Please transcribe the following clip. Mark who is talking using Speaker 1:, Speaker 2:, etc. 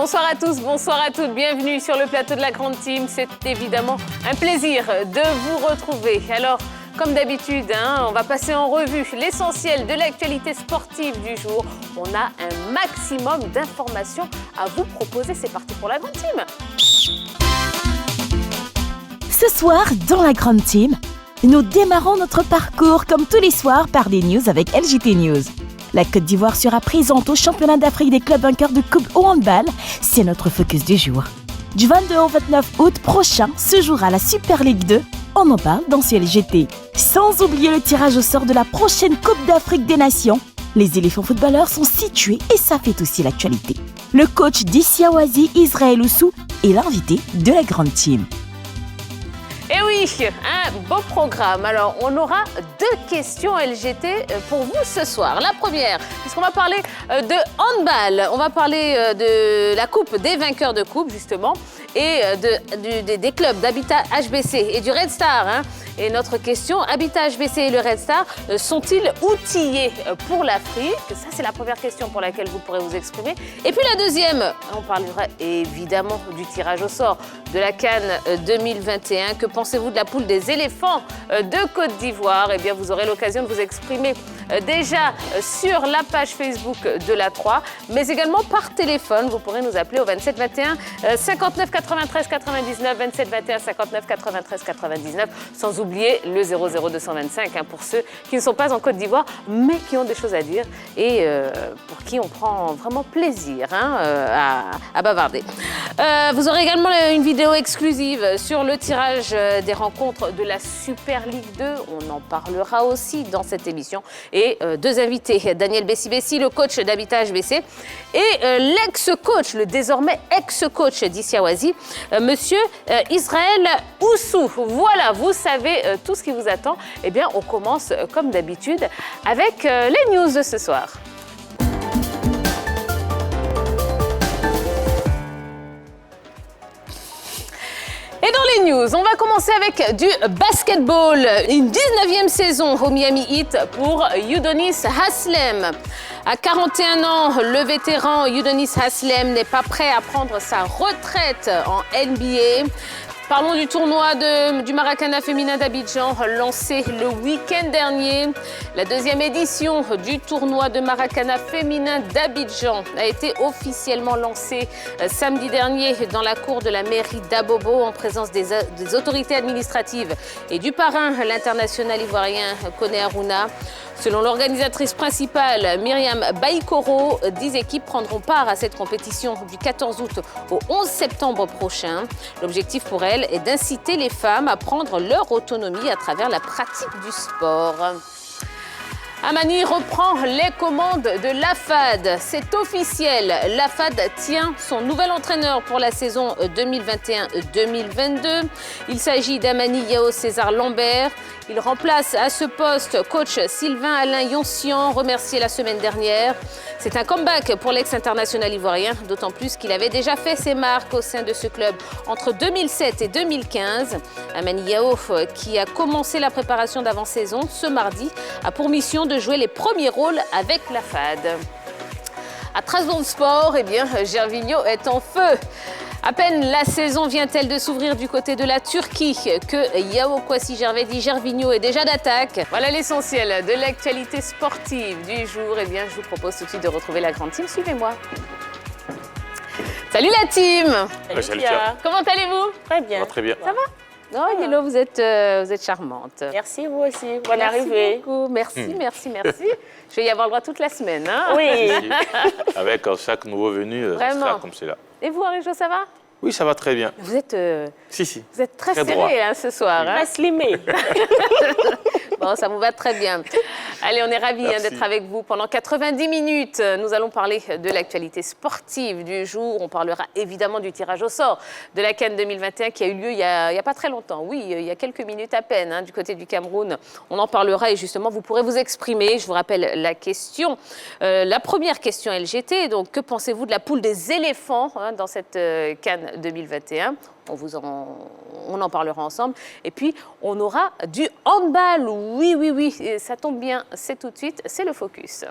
Speaker 1: Bonsoir à tous, bonsoir à toutes, bienvenue sur le plateau de la Grande Team. C'est évidemment un plaisir de vous retrouver. Alors, comme d'habitude, on va passer en revue l'essentiel de l'actualité sportive du jour. On a un maximum d'informations à vous proposer. C'est parti pour la Grande Team.
Speaker 2: Ce soir, dans la Grande Team, nous démarrons notre parcours comme tous les soirs par des news avec LJT News. La Côte d'Ivoire sera présente au championnat d'Afrique des clubs vainqueurs de coupe au handball. C'est notre focus du jour. Du 22 au 29 août prochain se jouera la Super League 2. On en parle dans ce LGT. Sans oublier le tirage au sort de la prochaine Coupe d'Afrique des Nations. Les éléphants footballeurs sont situés et ça fait aussi l'actualité. Le coach d'Issiawazi, Israël Oussou, est l'invité de la Grande Team.
Speaker 1: Et oui, un beau programme. Alors, on aura deux questions LGT pour vous ce soir. La première, puisqu'on va parler de handball, on va parler de la coupe des vainqueurs de coupe, justement, et des clubs d'Habitat HBC et du Red Star. Et notre question, Habitat HBC et le Red Star sont-ils outillés pour l'Afrique? Ça, c'est la première question pour laquelle vous pourrez vous exprimer. Et puis la deuxième, on parlera évidemment du tirage au sort de la CAN 2021. Que pensez-vous de la poule des éléphants de Côte d'Ivoire? Eh bien, vous aurez l'occasion de vous exprimer déjà sur la page Facebook de la 3, mais également par téléphone. Vous pourrez nous appeler au 27 21 59 93 99, 27 21 59 93 99, sans oublier le 00225 pour ceux qui ne sont pas en Côte d'Ivoire, mais qui ont des choses à dire et pour qui on prend vraiment plaisir à bavarder. Vous aurez également une vidéo exclusive sur le tirage des rencontres de la Super League 2. On en parlera aussi dans cette émission. Et deux invités, Daniel Bessi, le coach d'Habitat HBC, et l'ex-coach, le désormais ex-coach d'Issiawazi, monsieur Israël Oussou. Voilà, vous savez tout ce qui vous attend. Eh bien, on commence comme d'habitude avec les news de ce soir. Et dans les news, on va commencer avec du basketball. Une 19e saison au Miami Heat pour Udonis Haslem. À 41 ans, le vétéran Udonis Haslem n'est pas prêt à prendre sa retraite en NBA. Parlons du tournoi du Maracana féminin d'Abidjan, lancé le week-end dernier. La deuxième édition du tournoi de Maracana féminin d'Abidjan a été officiellement lancée samedi dernier dans la cour de la mairie d'Abobo en présence des autorités administratives et du parrain, l'international ivoirien Koné Aruna. Selon l'organisatrice principale, Myriam Baïkoro, 10 équipes prendront part à cette compétition du 14 août au 11 septembre prochain. L'objectif pour elle est d'inciter les femmes à prendre leur autonomie à travers la pratique du sport. Amani reprend les commandes de l'AFAD. C'est officiel, l'AFAD tient son nouvel entraîneur pour la saison 2021-2022. Il s'agit d'Amani Yao César Lambert. Il remplace à ce poste coach Sylvain Alain Yoncian, remercié la semaine dernière. C'est un comeback pour l'ex-international ivoirien, d'autant plus qu'il avait déjà fait ses marques au sein de ce club entre 2007 et 2015. Amani Yao, qui a commencé la préparation d'avant-saison ce mardi, a pour mission de jouer les premiers rôles avec la FAD. À Trabzonspor, Gervinho est en feu. À peine la saison vient-elle de s'ouvrir du côté de la Turquie que Yao Kwasi Gervinho est déjà d'attaque. Voilà l'essentiel de l'actualité sportive du jour. Je vous propose tout de suite de retrouver la Grande Team. Suivez-moi. Salut la team.
Speaker 3: Salut Pierre.
Speaker 1: Comment allez-vous?
Speaker 3: Très bien. Très bien.
Speaker 1: Ça va? Non, Yellow, vous êtes charmante.
Speaker 3: Merci, vous aussi. Bonne
Speaker 1: Merci
Speaker 3: arrivée.
Speaker 1: Beaucoup. Merci. Je vais y avoir le droit toute la semaine.
Speaker 3: Oui.
Speaker 4: Avec chaque nouveau venu, ça sera comme cela.
Speaker 1: Et vous, Arijo, ça va?
Speaker 4: Oui, ça va très bien.
Speaker 1: Vous êtes,
Speaker 4: Si.
Speaker 1: vous êtes très
Speaker 4: Très
Speaker 1: serré ce soir.
Speaker 3: Très slimée.
Speaker 1: Bon, ça vous va très bien. Allez, on est ravis d'être avec vous pendant 90 minutes. Nous allons parler de l'actualité sportive du jour. On parlera évidemment du tirage au sort de la CAN 2021 qui a eu lieu il y a pas très longtemps. Oui, il y a quelques minutes à peine du côté du Cameroun. On en parlera et justement, vous pourrez vous exprimer. Je vous rappelle la question. La première question LGT. Donc, que pensez-vous de la poule des éléphants dans cette CAN 2021? On en parlera ensemble. Et puis, on aura du handball. Oui, ça tombe bien, c'est tout de suite, c'est le focus.